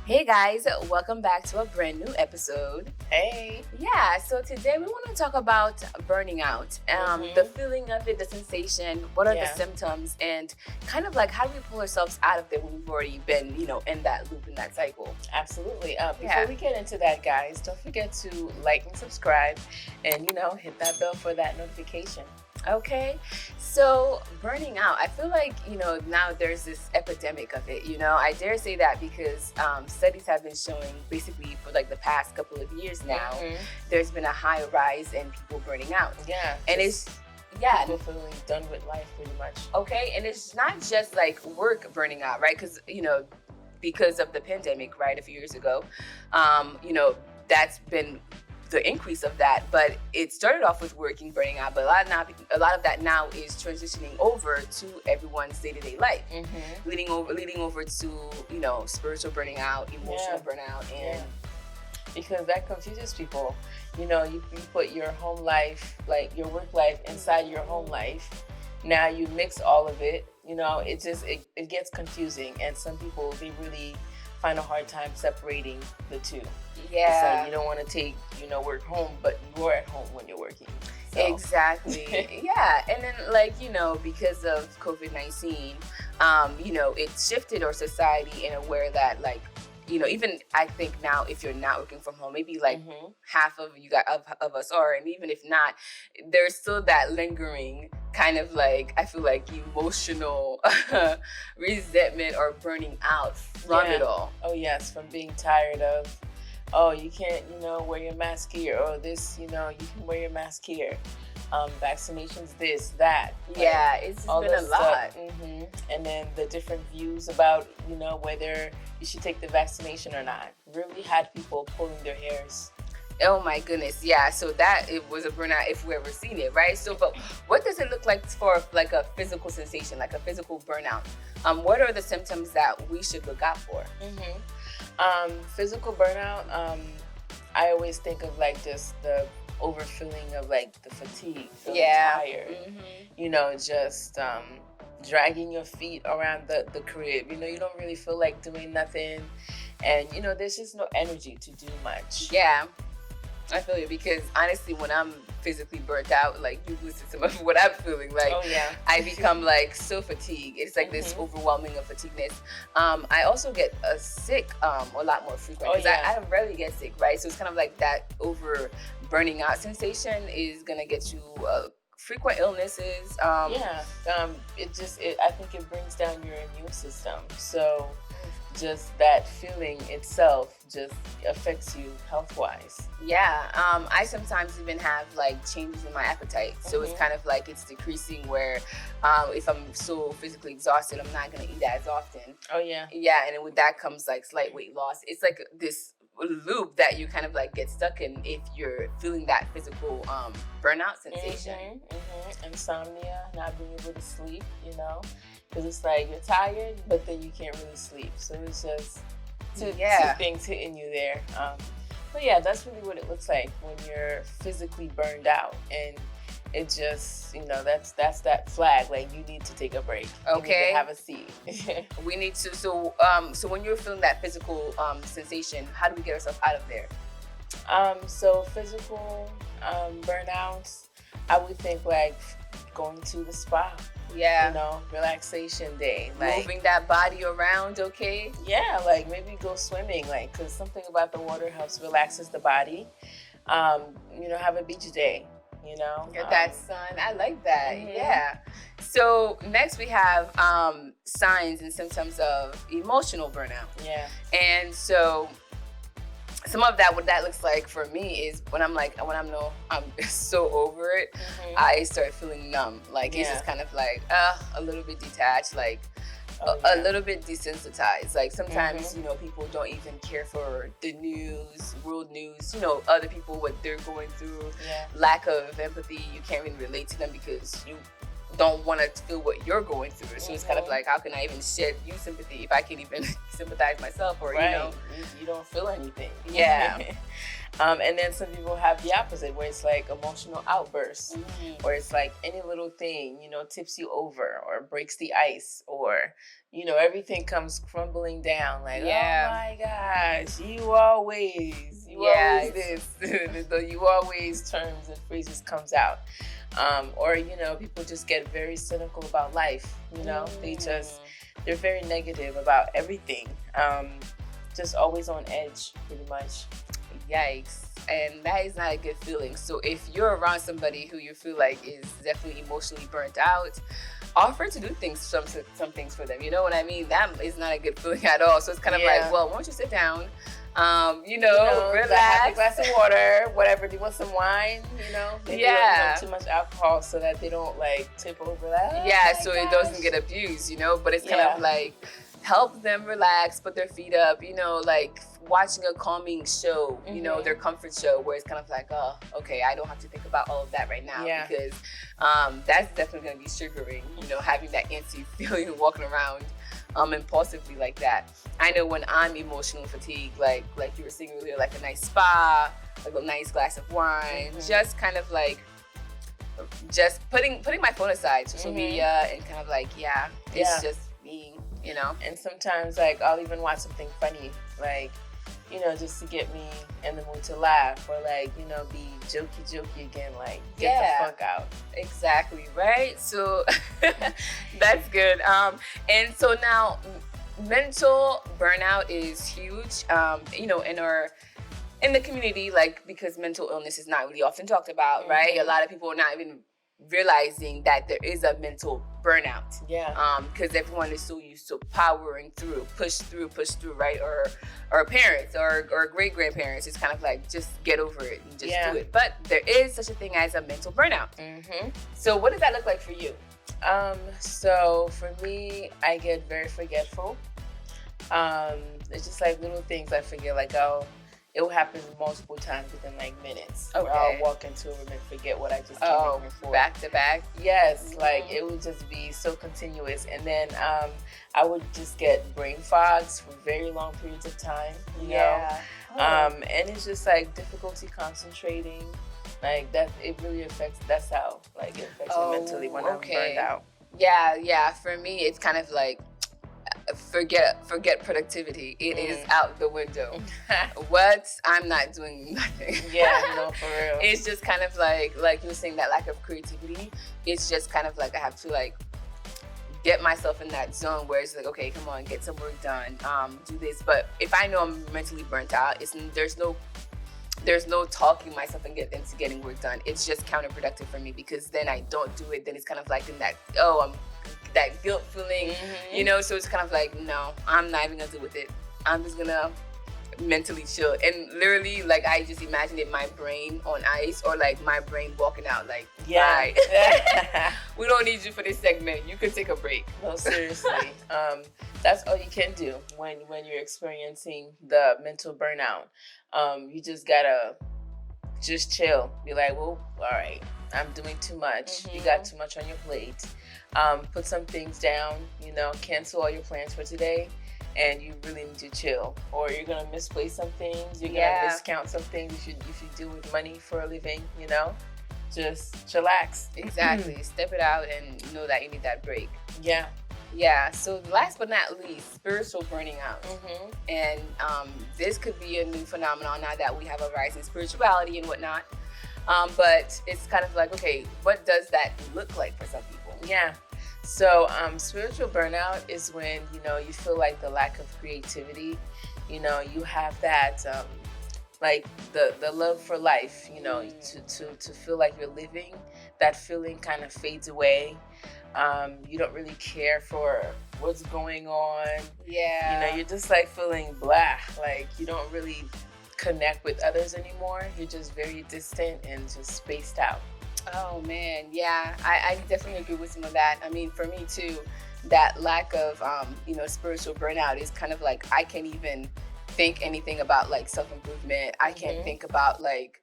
Hey guys, welcome back to a brand new episode. Hey. Yeah, so today we want to talk about burning out. The feeling of it, the sensation, what are the symptoms, and kind of like how do we pull ourselves out of it when we've already been, in that loop, in that cycle. Absolutely. Before we get into that, guys, don't forget to like and subscribe and, hit that bell for that notification. Okay, so burning out, I feel like, now there's this epidemic of it, I dare say that because studies have been showing basically for like the past couple of years now, there's been a high rise in people burning out. Yeah. And it's, people feeling done with life pretty much. Okay, and it's not just like work burning out, right? Because of the pandemic, right, a few years ago, that's been the increase of that, but it started off with working burning out, but a lot of that now is transitioning over to everyone's day-to-day life, leading over to spiritual burning out, emotional burnout, and because that confuses people. You put your home life, like your work life, inside your home life. Now you mix all of it. It gets confusing, and some people, they really find a hard time separating the two. Yeah. It's like you don't want to take, work home, but you're at home when you're working. So. Exactly. Yeah. And then because of COVID-19, it shifted our society in a way that even I think now if you're not working from home, maybe half of you of us are, and even if not, there's still that lingering kind of I feel like emotional resentment or burning out from it all. Oh yes, from being tired of, oh, you can't, wear your mask here, or this, you can wear your mask here. Vaccinations, this, that. Yeah, it's been a lot. And then the different views about, whether you should take the vaccination or not. Really had people pulling their hairs. Oh my goodness, yeah. So that it was a burnout if we ever seen it, right? So, but what does it look like for like a physical sensation, like a physical burnout? What are the symptoms that we should look out for? Physical burnout, I always think of just the overfilling of the fatigue, feeling tired, just dragging your feet around the crib. You don't really feel like doing nothing, and there's just no energy to do much. Yeah, I feel you, because honestly, when I'm physically burnt out, you listen to some of what I'm feeling. I become so fatigued. It's this overwhelming of fatigueness. I also get sick a lot more frequent because I rarely get sick, right? So it's kind of that over burning out sensation is gonna get you frequent illnesses. I think it brings down your immune system. So just that feeling itself just affects you health-wise. Yeah, I sometimes even have changes in my appetite. So it's kind of it's decreasing where if I'm so physically exhausted, I'm not gonna eat as often. Oh yeah. Yeah, and then with that comes slight weight loss. It's this loop that you kind of get stuck in if you're feeling that physical burnout sensation. Insomnia, not being able to sleep, because it's you're tired, but then you can't really sleep. So it's just two things hitting you there. But yeah, that's really what it looks like when you're physically burned out, and it just, that's that flag. You need to take a break. Okay. You need to have a seat. We need to. So when you're feeling that physical sensation, how do we get ourselves out of there? So physical burnouts, I would think going to the spa. Yeah. Relaxation day. Moving that body around, okay? Yeah, maybe go swimming, because something about the water helps relaxes the body. Have a beach day. Get that sun. I like that. Yeah. So next we have signs and symptoms of emotional burnout. Yeah. And so some of that, what that looks like for me is when I'm so over it, I start feeling numb. It's just kind of a little bit detached, a little bit desensitized. Sometimes, people don't even care for the news, world news, other people, what they're going through. Yeah. Lack of empathy. You can't really relate to them because don't want to feel what you're going through. So it's kind of like, how can I even shed you sympathy if I can't even sympathize myself? Or you don't feel anything. Yeah. And then some people have the opposite, where it's like emotional outbursts, or it's like any little thing, tips you over or breaks the ice, or, everything comes crumbling down. Like, oh my gosh, you always this, the you always terms and phrases comes out. Or, people just get very cynical about life. They're very negative about everything. Just always on edge, pretty much. Yikes. And that is not a good feeling. So if you're around somebody who you feel like is definitely emotionally burnt out, offer to do some things for them. You know what I mean? That is not a good feeling at all. So it's kind of like, well, why don't you sit down? Relax. Have a glass of water, whatever. Do you want some wine? Maybe don't too much alcohol so that they don't like tip over that. So it doesn't get abused, But it's kind of like, help them relax, put their feet up, like watching a calming show, their comfort show, where it's kind of like, oh, okay, I don't have to think about all of that right now, because that's definitely going to be triggering, having that antsy feeling walking around impulsively like that. I know when I'm emotionally fatigued, like you were saying earlier, like a nice spa, like a nice glass of wine, just kind of like just putting my phone aside, social media, and kind of like, it's just me. And sometimes, like, I'll even watch something funny, like, just to get me in the mood to laugh, or like, be jokey again, like, get the fuck out. Exactly, right? So that's good. And so now mental burnout is huge, in the community, like, because mental illness is not really often talked about, right? A lot of people are not even realizing that there is a mental burnout. Because everyone is so used to powering through, push through, right? Or parents or great grandparents, it's kind of like, just get over it and just do it. But there is such a thing as a mental burnout. So what does that look like for you? So for me, I get very forgetful. It's just like little things I forget, like it will happen multiple times within like minutes. Okay. I'll walk into a room and forget what I just came in here for. Back to back? Yes, like it would just be so continuous. And then I would just get brain fogs for very long periods of time, you know? And it's just like difficulty concentrating. Like that, it really affects, that's how like it affects me mentally when I'm burned out. Yeah, for me it's kind of like, forget productivity. It is out the window. I'm not doing nothing. No, for real. It's just kind of like you were saying, that lack of creativity. It's just kind of like I have to like get myself in that zone where it's like, okay, come on, get some work done, do this. But if I know I'm mentally burnt out, there's no talking myself into getting work done. It's just counterproductive for me, because then I don't do it. Then it's kind of like in that, I'm that guilt feeling, so it's kind of like, no, I'm not even gonna deal with it. I'm just gonna mentally chill. And literally, like, I just imagine it, my brain on ice, or like my brain walking out, like, bye. We don't need you for this segment. You can take a break. No, seriously. That's all you can do when you're experiencing the mental burnout. You just gotta just chill. Be like, well, all right, I'm doing too much. You got too much on your plate. Put some things down, cancel all your plans for today, and you really need to chill. Or you're gonna misplace some things, you're gonna discount some things if you do with money for a living, just chillax. Exactly. Step it out and know that you need that break. So last but not least, spiritual burning out. And this could be a new phenomenon now that we have a rise in spirituality and whatnot. But it's kind of like, okay, what does that look like for some people? So spiritual burnout is when, you feel like the lack of creativity, you have that, like the love for life, to feel like you're living, that feeling kind of fades away. You don't really care for what's going on. You're just like feeling blah, like you don't really connect with others anymore. You're just very distant and just spaced out. Oh man, I definitely agree with some of that. I mean, for me too, that lack of spiritual burnout is kind of like, I can't even think anything about like self-improvement. I can't think about like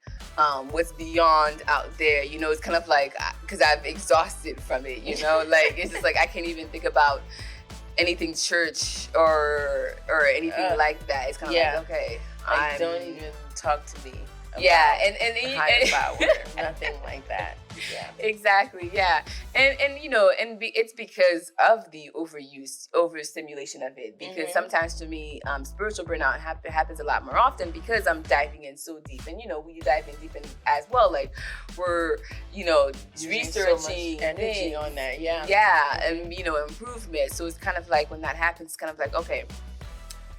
what's beyond out there. You know, it's kind of like, because I've exhausted from it, you know, like it's just like I can't even think about anything church or anything like that. It's kind of like, okay, don't even talk to me. And higher power, nothing like that. Yeah, exactly. Yeah, and it's because of the overstimulation of it. Because sometimes to me, spiritual burnout happens a lot more often because I'm diving in so deep, and when you dive in deep in as well, like we're researching so much energy on that. And improvement. So it's kind of like when that happens, it's kind of like, okay,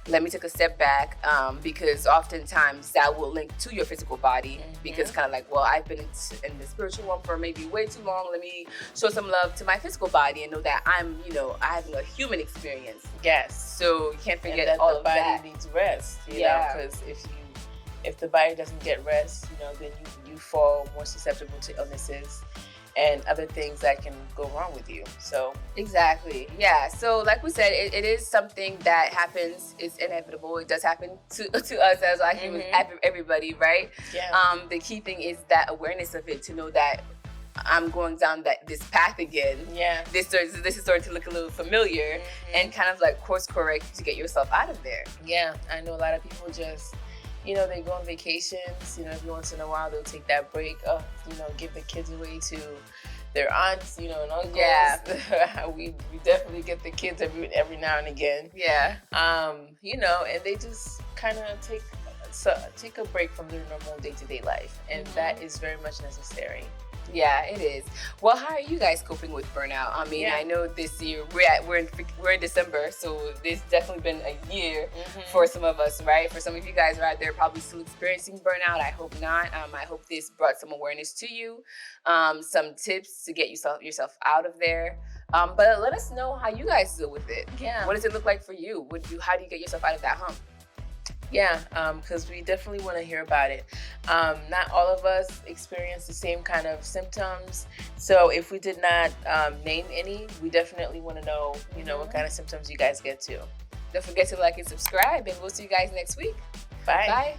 let me take a step back, because oftentimes that will link to your physical body, because kind of like, well, I've been in the spiritual one for maybe way too long. Let me show some love to my physical body and know that I'm, having a human experience. Yes. So you can't forget that all the of body that. needs rest, you know, because if the body doesn't get rest, then you fall more susceptible to illnesses and other things that can go wrong with you. So exactly, yeah. So like we said, it is something that happens. It's inevitable. It does happen to us as like everybody, right? Yeah. The key thing is that awareness of it, to know that I'm going down this path again. Yeah. This is starting to look a little familiar, and kind of like course correct to get yourself out of there. Yeah, I know a lot of people just, they go on vacations, every once in a while they'll take that break, give the kids away to their aunts, and uncles. Yeah. we definitely get the kids every now and again. Yeah. And they just kind of take a break from their normal day-to-day life, and that is very much necessary. Yeah, it is. Well, how are you guys coping with burnout? I mean, I know this year we're in December, so there's definitely been a year for some of us, right? For some of you guys out there probably still experiencing burnout. I hope not. I hope this brought some awareness to you, some tips to get yourself out of there. But let us know how you guys deal with it. Yeah. What does it look like for you? How do you get yourself out of that hump? Yeah, because we definitely want to hear about it. Not all of us experience the same kind of symptoms. So if we did not name any, we definitely want to know, what kind of symptoms you guys get to. Don't forget to like and subscribe, and we'll see you guys next week. Bye. Bye.